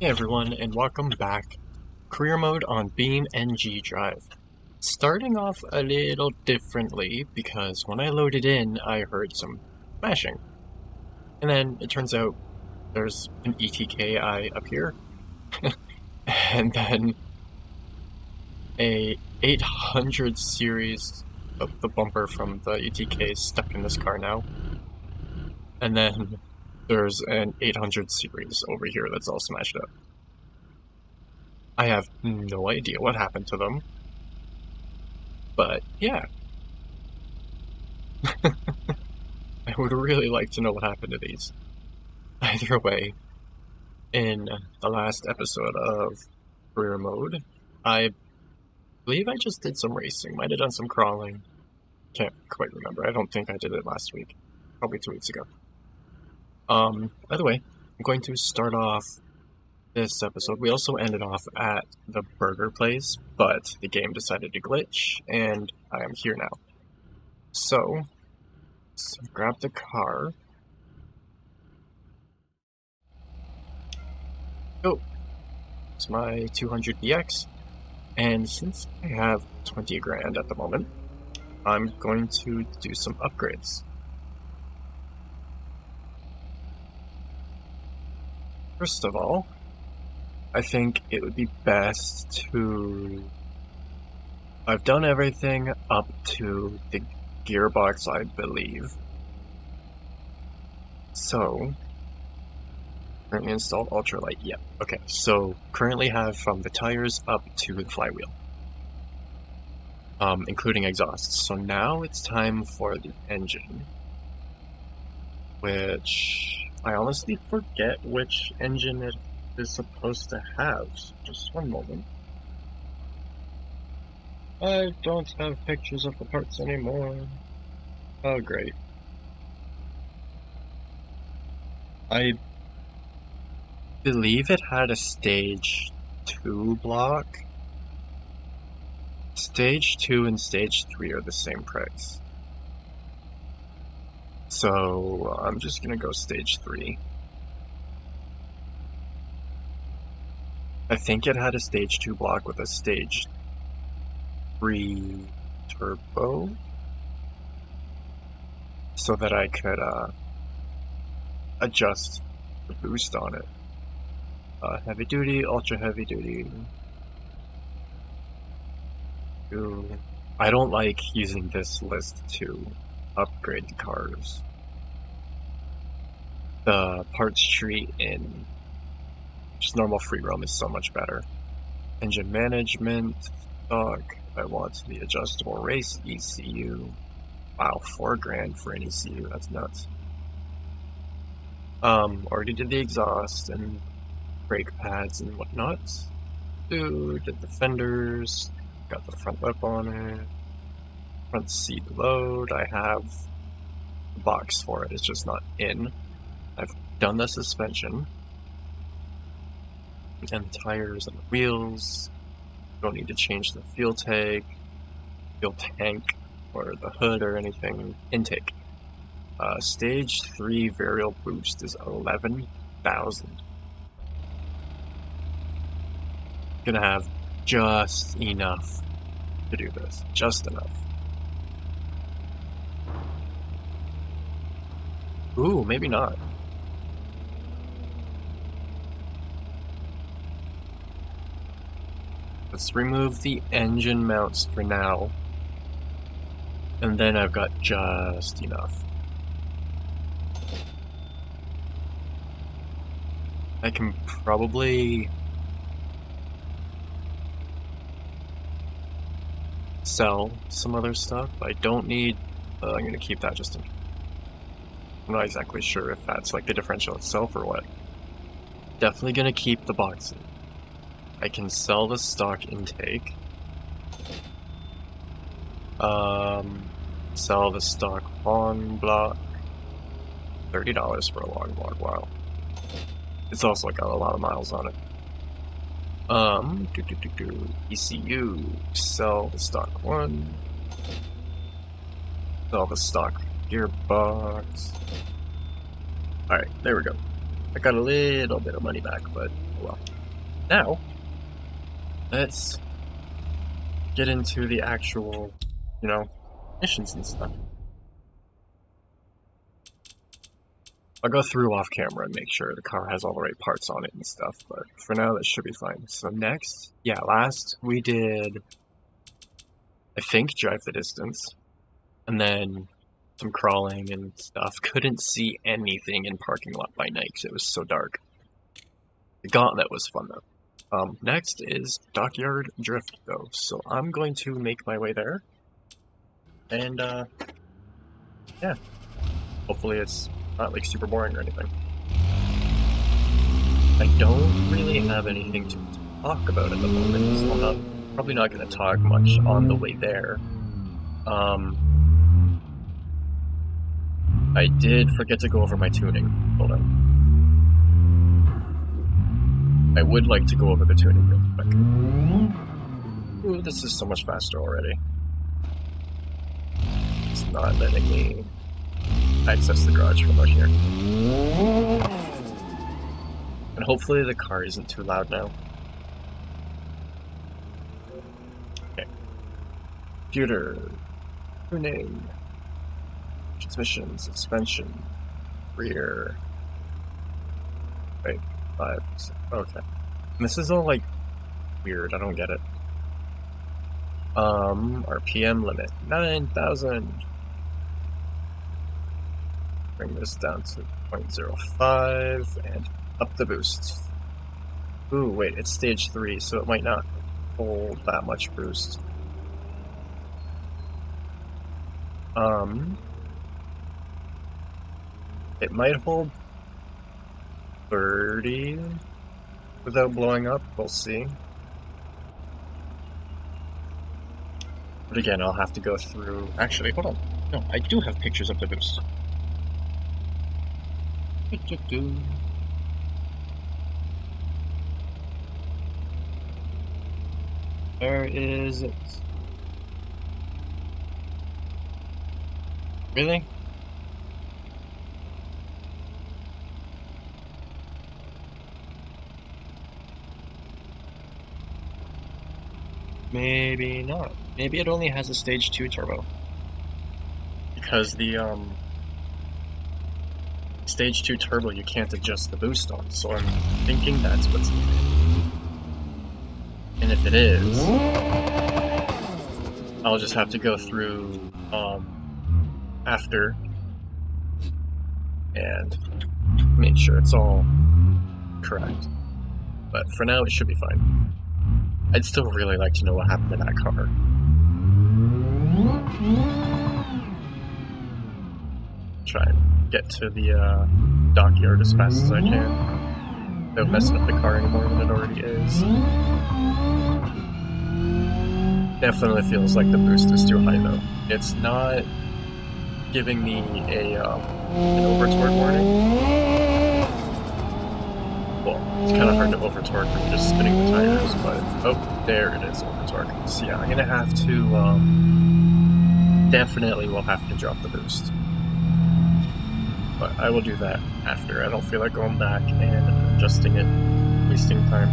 Hey everyone, and welcome back. Career mode on BeamNG.drive. Starting off a little differently because when I loaded in, I heard some smashing. And then it turns out there's an ETKI up here, and then a 800 series of the bumper from the ETK is stuck in this car now. And then there's an 800 series over here that's all smashed up. I have no idea what happened to them. But yeah, I would really like to know what happened to these. Either way, in the last episode of Career Mode, I believe I just did some racing. Might have done some crawling. Can't quite remember. I don't think I did it last week. Probably 2 weeks ago. By the way, I'm going to start off this episode. We also ended off at the burger place, but the game decided to glitch, and I am here now. So, let's grab the car. Oh, it's my 200DX, and since I have 20 grand at the moment, I'm going to do some upgrades. First of all, I think it would be best to... I've done everything up to the gearbox, I believe. So, currently installed ultralight, yeah. Okay, so currently have from the tires up to the flywheel. Including exhausts. So now it's time for the engine, which I honestly forget which engine it is supposed to have. So just one moment. I don't have pictures of the parts anymore. Oh, great. I believe it had a stage 2 block. Stage 2 and stage 3 are the same price. So I'm just gonna go stage 3. I think it had a stage 2 block with a stage 3 turbo, so that I could adjust the boost on it. Heavy duty, ultra heavy duty. Ooh. I don't like using this list to upgrade the cars. The parts tree in just normal free roam is so much better. Engine management, stock. I want the adjustable race ECU. Wow, 4 grand for an ECU, that's nuts. Already did the exhaust and brake pads and whatnot. Ooh, did the fenders, got the front lip on it. Front seat load, I have the box for it, it's just not in. I've done the suspension. And the tires and the wheels. Don't need to change the fuel tank, or the hood or anything. Intake. Stage 3 variable boost is 11,000. Gonna have just enough to do this. Just enough. Ooh, maybe not. Let's remove the engine mounts for now. And then I've got just enough. I can probably sell some other stuff. I don't need... I'm gonna keep that just in... I'm not exactly sure if that's like the differential itself or what. Definitely gonna keep the boxes. I can sell the stock intake. Sell the stock long block. $30 for a long block, wow. It's also got a lot of miles on it. ECU, sell the stock one. Sell the stock gearbox. Alright, there we go. I got a little bit of money back, but well. Now, let's get into the actual, missions and stuff. I'll go through off camera and make sure the car has all the right parts on it and stuff, but for now that should be fine. So next, last we did, I think, drive the distance, and then some crawling and stuff. Couldn't see anything in parking lot by night because it was so dark. The gauntlet was fun though. Next is Dockyard Drift though, so I'm going to make my way there, and yeah, hopefully it's not like super boring or anything. I don't really have anything to talk about at the moment, so I'm probably not going to talk much on the way there. I did forget to go over my tuning. Hold on. I would like to go over the tuning real quick. Ooh, this is so much faster already. It's not letting me access the garage from out here. And hopefully the car isn't too loud now. Okay. Computer. Tuning. Transmission. Suspension. Rear. Wait. 5. 6. Okay. And this is all like weird. I don't get it. RPM limit 9,000. Bring this down to 0.05 and up the boost. Ooh, wait, it's stage 3, so it might not hold that much boost. It might hold 30 without blowing up, we'll see. But again, I'll have to go through... Actually, hold on. No, I do have pictures of the boost. Where is it? Really? Maybe not. Maybe it only has a stage 2 turbo. Because the, stage 2 turbo you can't adjust the boost on, so I'm thinking that's what's needed. And if it is, I'll just have to go through, after and make sure it's all correct. But for now, it should be fine. I'd still really like to know what happened to that car. Try and get to the dockyard as fast as I can without messing up the car any more than it already is. Definitely feels like the boost is too high though. It's not giving me an over-torque warning. Well, it's kind of hard to over-torque when you're just spinning the tires, but oh, there it is, over-torque. So yeah, I'm gonna have to, definitely will have to drop the boost. But I will do that after. I don't feel like going back and adjusting it, wasting time.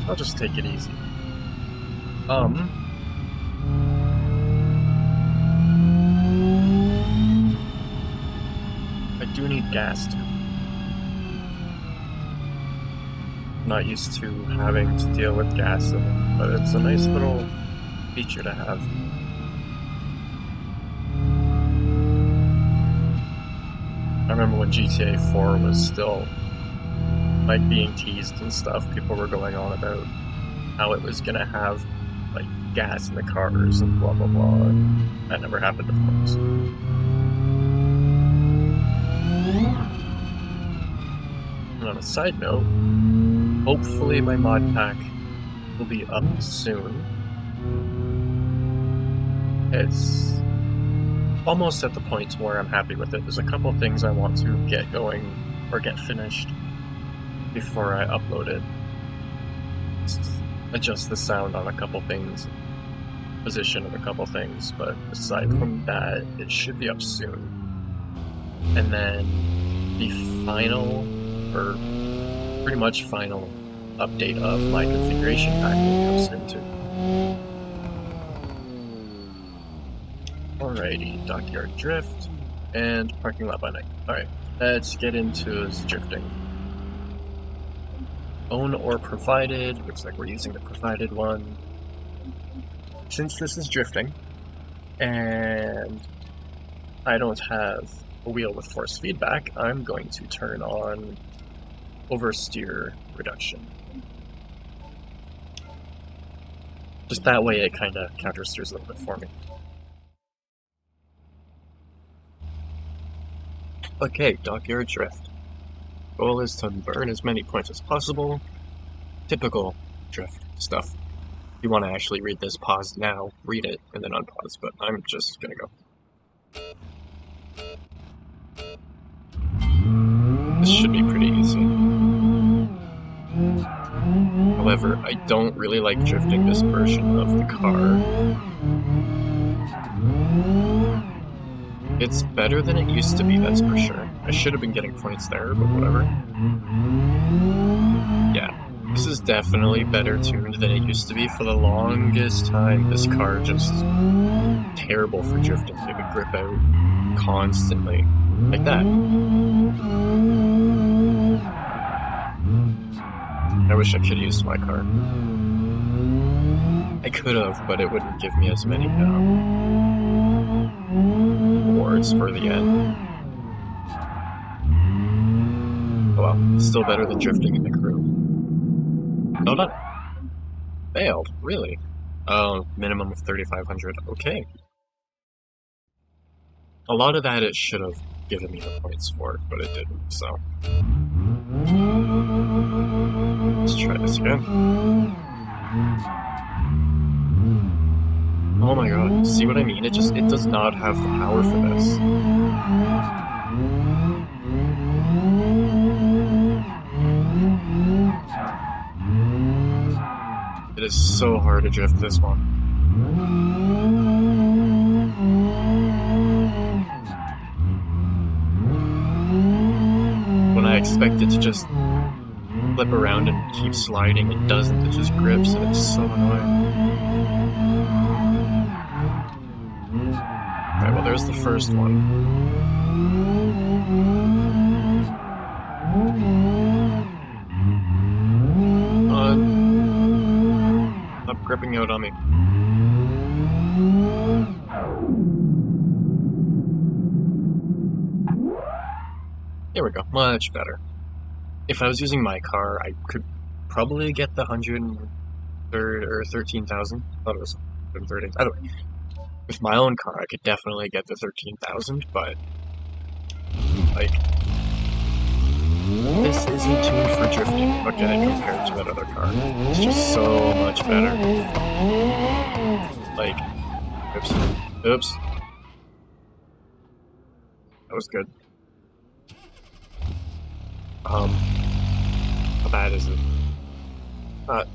I'll just take it easy. I do need gas too. I'm not used to having to deal with gas in it, but it's a nice little feature to have. I remember when GTA 4 was still like being teased and stuff, people were going on about how it was gonna have like gas in the cars and blah blah blah, and that never happened of course. And on a side note, hopefully my mod pack will be up soon. It's almost at the point where I'm happy with it. There's a couple things I want to get going or get finished before I upload it. Just adjust the sound on a couple things, position of a couple things, but aside from that, it should be up soon. And then the final or pretty much final update of my configuration pack will go soon too. Alrighty, dockyard drift and parking lot by night. Alright, let's get into this drifting. Own or provided, looks like we're using the provided one. Since this is drifting, and I don't have a wheel with force feedback, I'm going to turn on oversteer reduction. Just that way it kind of countersteers a little bit for me. Okay, dockyard drift. Goal is to burn as many points as possible. Typical drift stuff. If you want to actually read this, pause now, read it, and then unpause, but I'm just gonna go. This should be pretty easy. However, I don't really like drifting this version of the car. It's better than it used to be, that's for sure. I should have been getting points there, but whatever. Yeah, this is definitely better tuned than it used to be. For the longest time, this car just terrible for drifting. It would grip out constantly, like that. I wish I could use my car. I could have, but it wouldn't give me as many awards for the end. Oh well, still better than drifting in the crew. No, not failed, really? Oh, minimum of 3,500, okay. A lot of that it should have given me the points for it, but it didn't, so. Let's try this again. Oh my god, see what I mean? It does not have the power for this. It is so hard to drift this one. When I expect it to just flip around and keep sliding, it doesn't, it just grips, and it's so annoying. Alright, well there's the first one. Stop gripping out on me. There we go, much better. If I was using my car, I could probably get the 13,000. I thought it was 130. Either way, with my own car, I could definitely get the 13,000, but like this isn't tuned for drifting. Okay, compared to that other car, it's just so much better. Like, oops, that was good. How bad is it? Not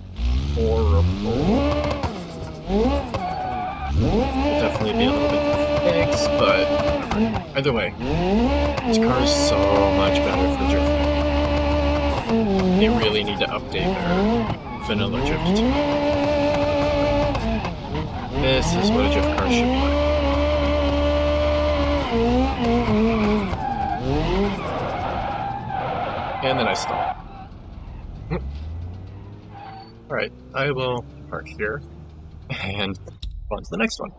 horrible. It'll definitely be a little bit fixed, but whatever. Either way, this car is so much better for drifting. They really need to update their vanilla drift too. This is what a drift car should be like. And then I stall. Alright, I will park here and on to the next one.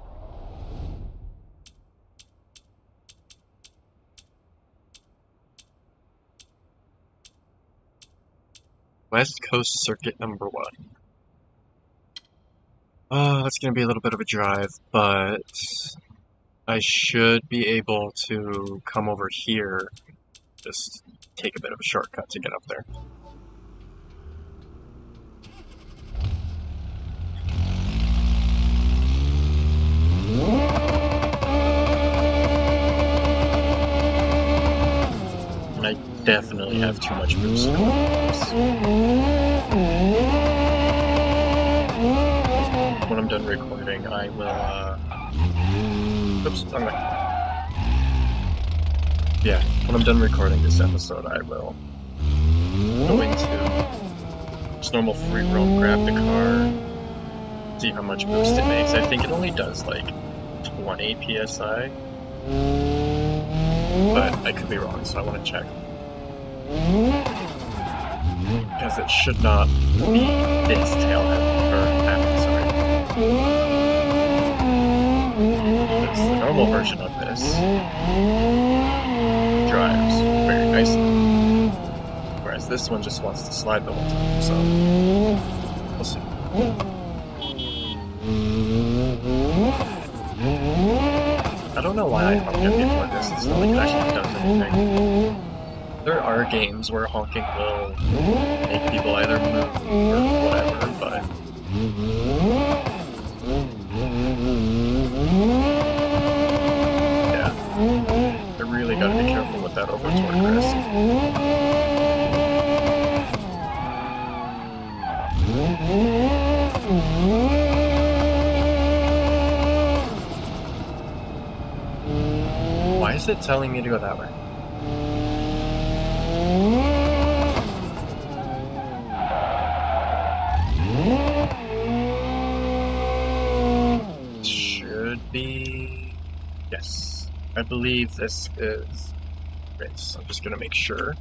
West Coast Circuit number 1. That's going to be a little bit of a drive, but I should be able to come over here, just take a bit of a shortcut to get up there. And I definitely have too much boost going on this. When I'm done recording, I will, oops, wrong way. Yeah, when I'm done recording this episode, I will go into just normal free roam, grab the car, see how much boost it makes. I think it only does like 20 psi, but I could be wrong, so I want to check. Because it should not be this tail heavy, sorry. Because the normal version of this drives very nicely, whereas this one just wants to slide the whole time, so we'll see. I don't know why I honked it before this, it's not like it actually does anything. There are games where honking will make people either move or whatever, but yeah, I really gotta be careful with that over torque risk. Why is it telling me to go that way? Should be... yes. I believe this is race. I'm just gonna make sure.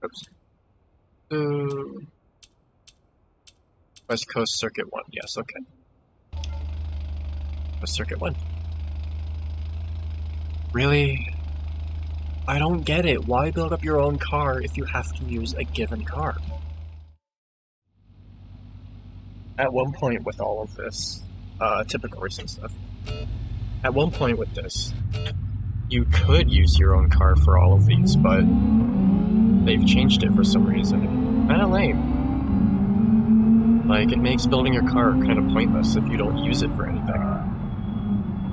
Oops. West Coast Circuit 1, yes, okay. West Circuit 1. Really? I don't get it. Why build up your own car if you have to use a given car? At one point with all of this, typical racing stuff, at one point with this, you could use your own car for all of these, but they've changed it for some reason. Kinda lame. Like, it makes building your car kind of pointless if you don't use it for anything.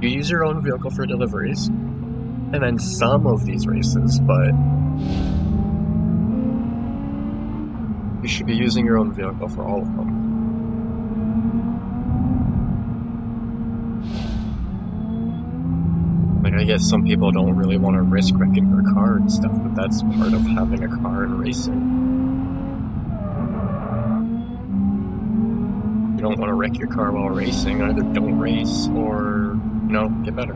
You use your own vehicle for deliveries, and then some of these races, but you should be using your own vehicle for all of them. Like, I guess some people don't really want to risk wrecking their car and stuff, but that's part of having a car and racing. If you don't want to wreck your car while racing, either don't race or, you know, get better.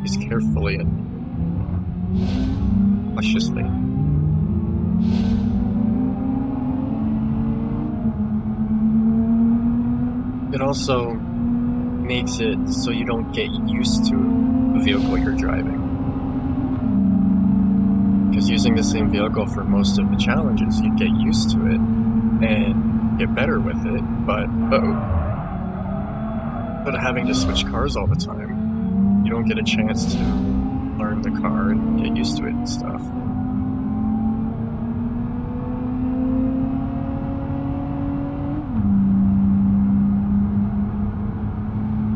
Use carefully and cautiously. It also makes it so you don't get used to the vehicle you're driving. Because using the same vehicle for most of the challenges, you get used to it and get better with it, but having to switch cars all the time, you don't get a chance to learn the car and get used to it and stuff.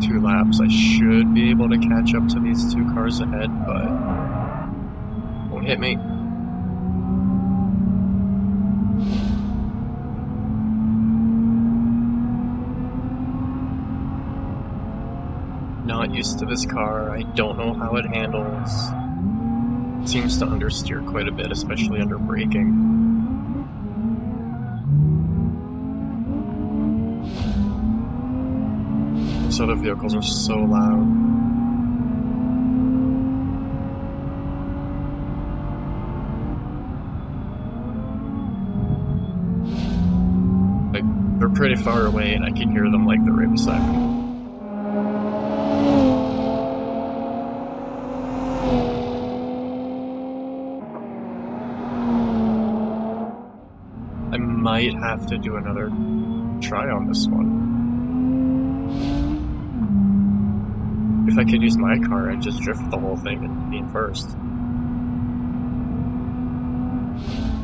Two laps, I should be able to catch up to these two cars ahead, but won't hit me. Not used to this car, I don't know how it handles. It seems to understeer quite a bit, especially under braking. These other vehicles are so loud. Like, they're pretty far away and I can hear them like they're right beside me. I might have to do another try on this one. If I could use my car, I'd just drift the whole thing and be in first.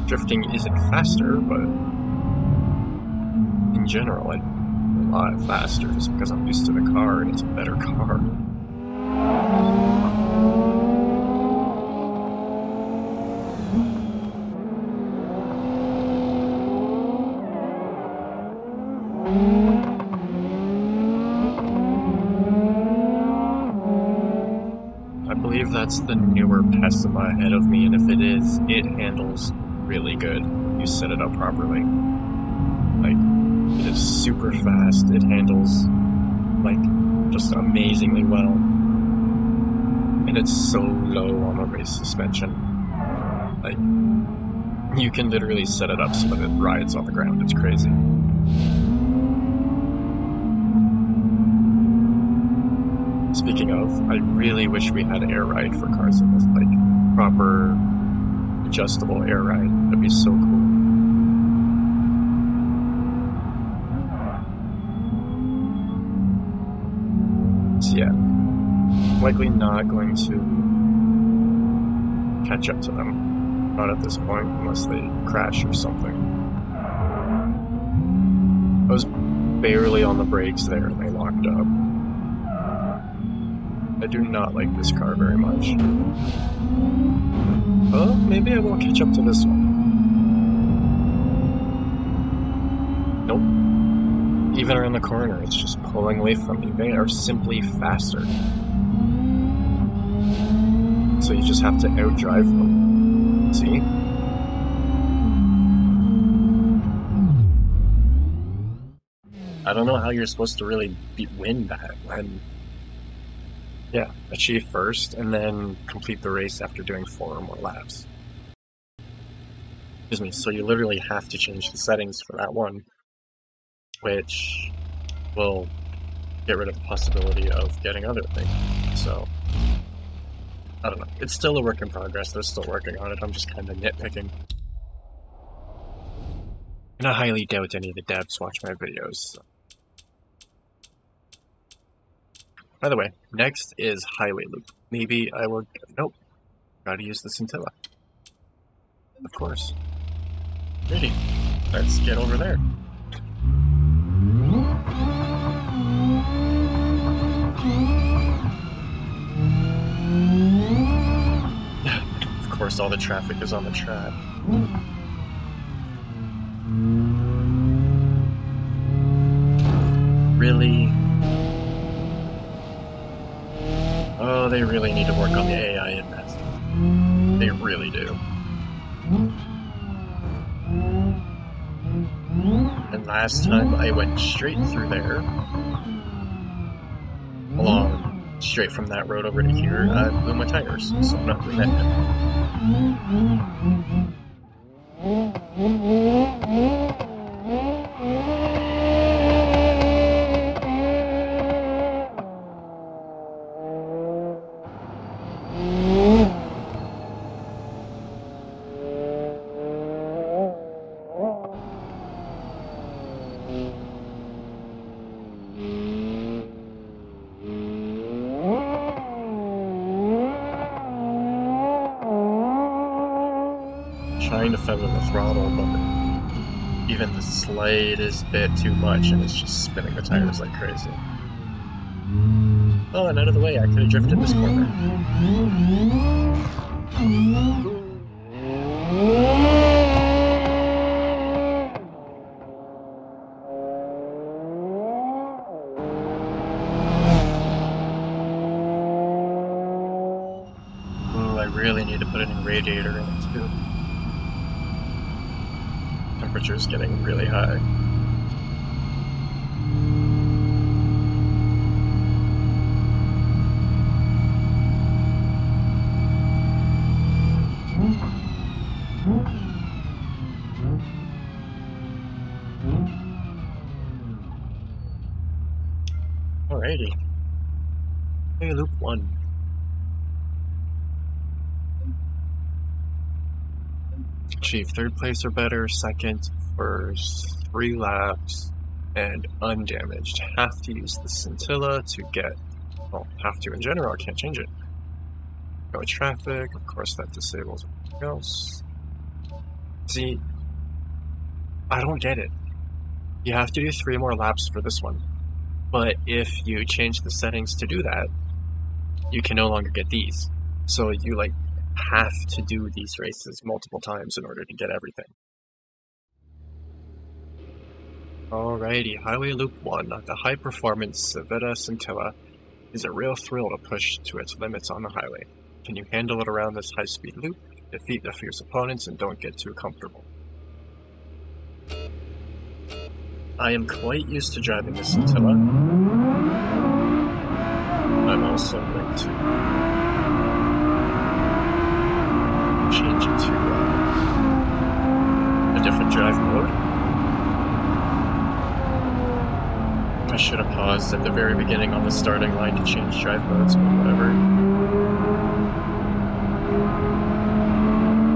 Drifting isn't faster, but in general, I'd be a lot faster just because I'm used to the car and it's a better car. believe that's the newer Pessima ahead of me, and if it is, it handles really good. You set it up properly. Like, it is super fast, it handles, like, just amazingly well. And it's so low on the race suspension. Like, you can literally set it up so that it rides on the ground, it's crazy. Speaking of, I really wish we had air ride for cars in this, like, proper adjustable air ride. That'd be so cool. So yeah, likely not going to catch up to them. Not at this point, unless they crash or something. I was barely on the brakes there and they locked up. I do not like this car very much. Well, maybe I won't catch up to this one. Nope. Even around the corner, it's just pulling away from me. They are simply faster. So you just have to outdrive them. See? I don't know how you're supposed to really win that when... Yeah, achieve first, and then complete the race after doing 4 or more laps. Excuse me, so you literally have to change the settings for that one, which will get rid of the possibility of getting other things. So, I don't know. It's still a work in progress, they're still working on it, I'm just kind of nitpicking. And I highly doubt any of the devs watch my videos. So. By the way, next is Highway Loop. Maybe I will... Nope. Gotta use the scintilla. Of course. Ready. Let's get over there. Of course, all the traffic is on the track. Really? Oh, they really need to work on the AI in this. They really do. And last time I went straight through there, along straight from that road over to here, I blew my tires, so I'm not doing that trying to feather the throttle, but even the slightest bit too much, and it's just spinning the tires like crazy. Oh, and out of the way, I could have drifted this corner. Ooh, I really need to put a new radiator in it too. Temperature's getting really high. Alrighty. Hey, loop 1. Achieve 3rd place or better, 2nd, 1st, 3 laps, and undamaged. Have to use the scintilla to get, well, have to in general, I can't change it. Go with traffic, of course that disables everything else. See, I don't get it. You have to do 3 more laps for this one. But if you change the settings to do that, you can no longer get these. So you, like, have to do these races multiple times in order to get everything. Alrighty, Highway Loop 1, the high-performance Civetta Scintilla is a real thrill to push to its limits on the highway. Can you handle it around this high-speed loop? Defeat the fierce opponents and don't get too comfortable. I am quite used to driving the Scintilla. I'm also going to change it to a different drive mode. I should have paused at the very beginning on the starting line to change drive modes, but whatever.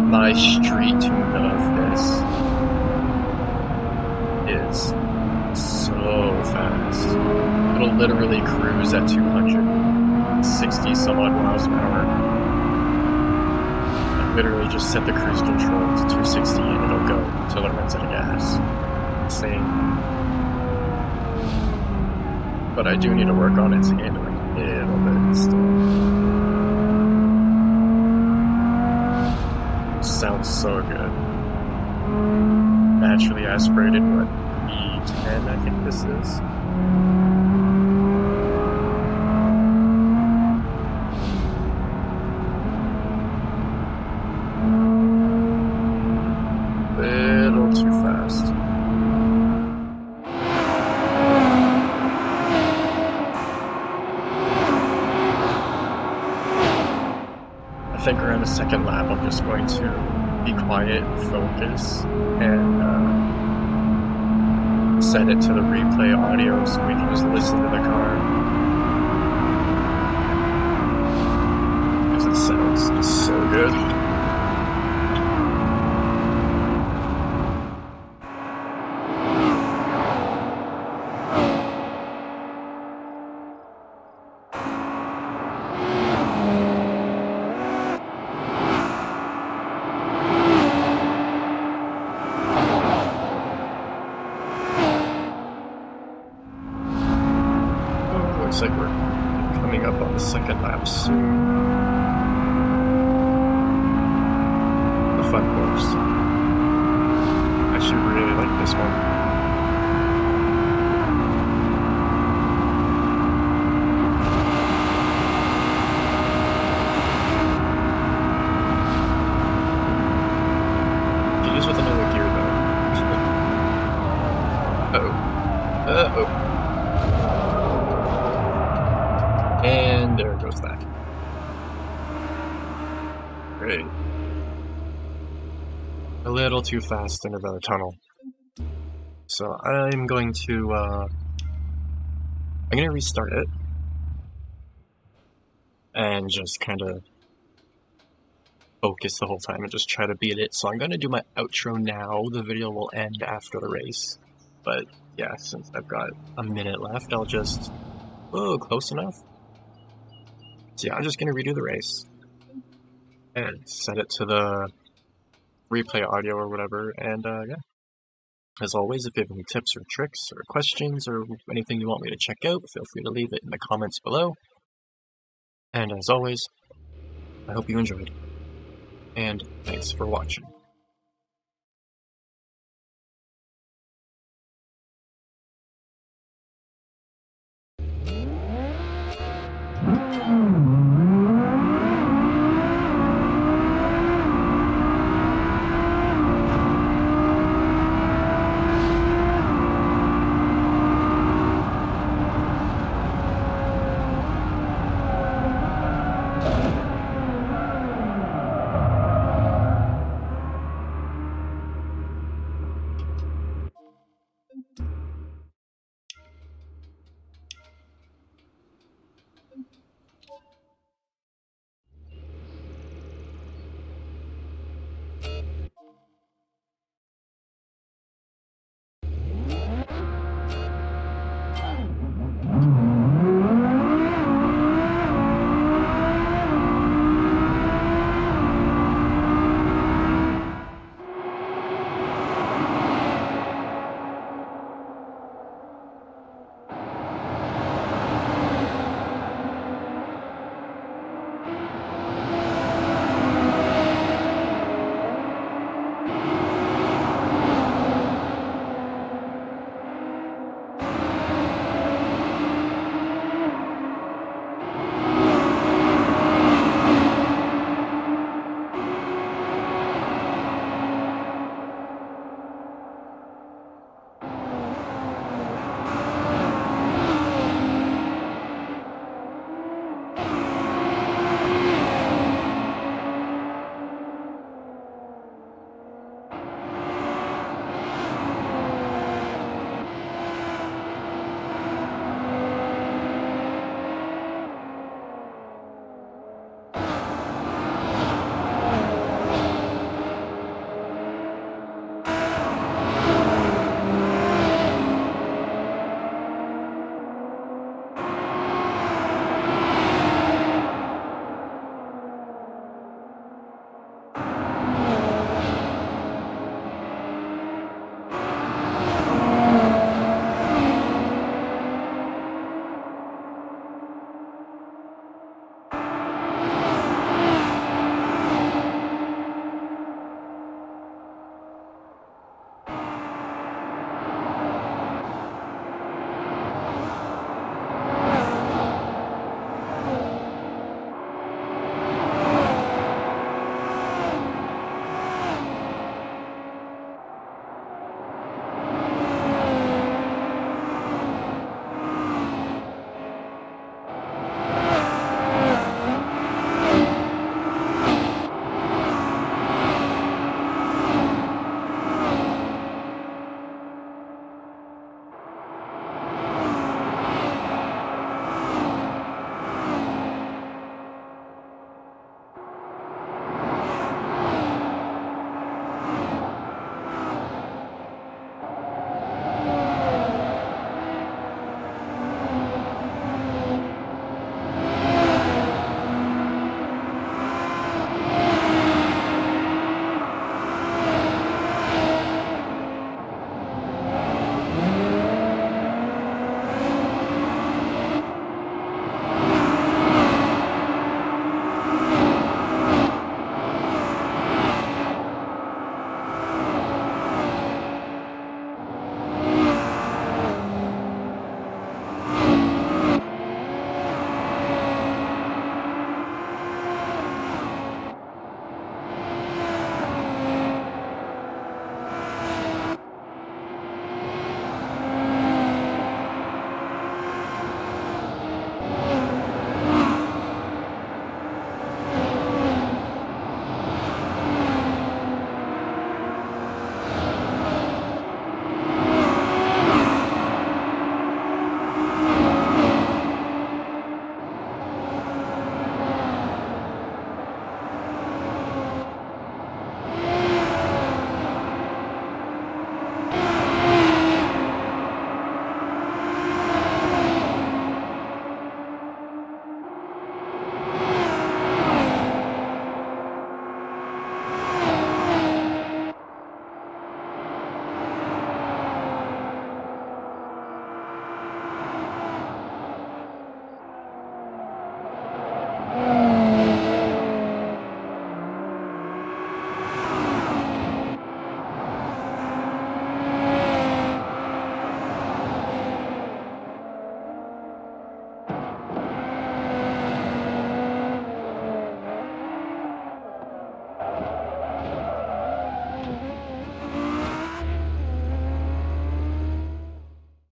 My street tune of this is so fast. It'll literally cruise at 260 some odd miles an hour. I literally just set the cruise control to 260 and it'll go until it runs out of gas. Insane. But I do need to work on its handling a little bit still. Sounds so good. Naturally aspirated, what, E10 I think this is? Little too fast. I think around the second lap I'm just going to be quiet, focus, and set it to the replay audio so we can just listen to the car. Because it sounds so good. Looks like we're coming up on the second lap soon. The fun course. I actually really like this one. Could use with another gear though. Uh-oh. And there goes that. Great. A little too fast into the tunnel. So I'm going to restart it. And just kind of focus the whole time and just try to beat it. So I'm going to do my outro now. The video will end after the race. But yeah, since I've got a minute left, I'll just... Oh, close enough. So yeah, I'm just going to redo the race and set it to the replay audio or whatever, and yeah. As always, if you have any tips or tricks or questions or anything you want me to check out, feel free to leave it in the comments below. And as always, I hope you enjoyed, and thanks for watching.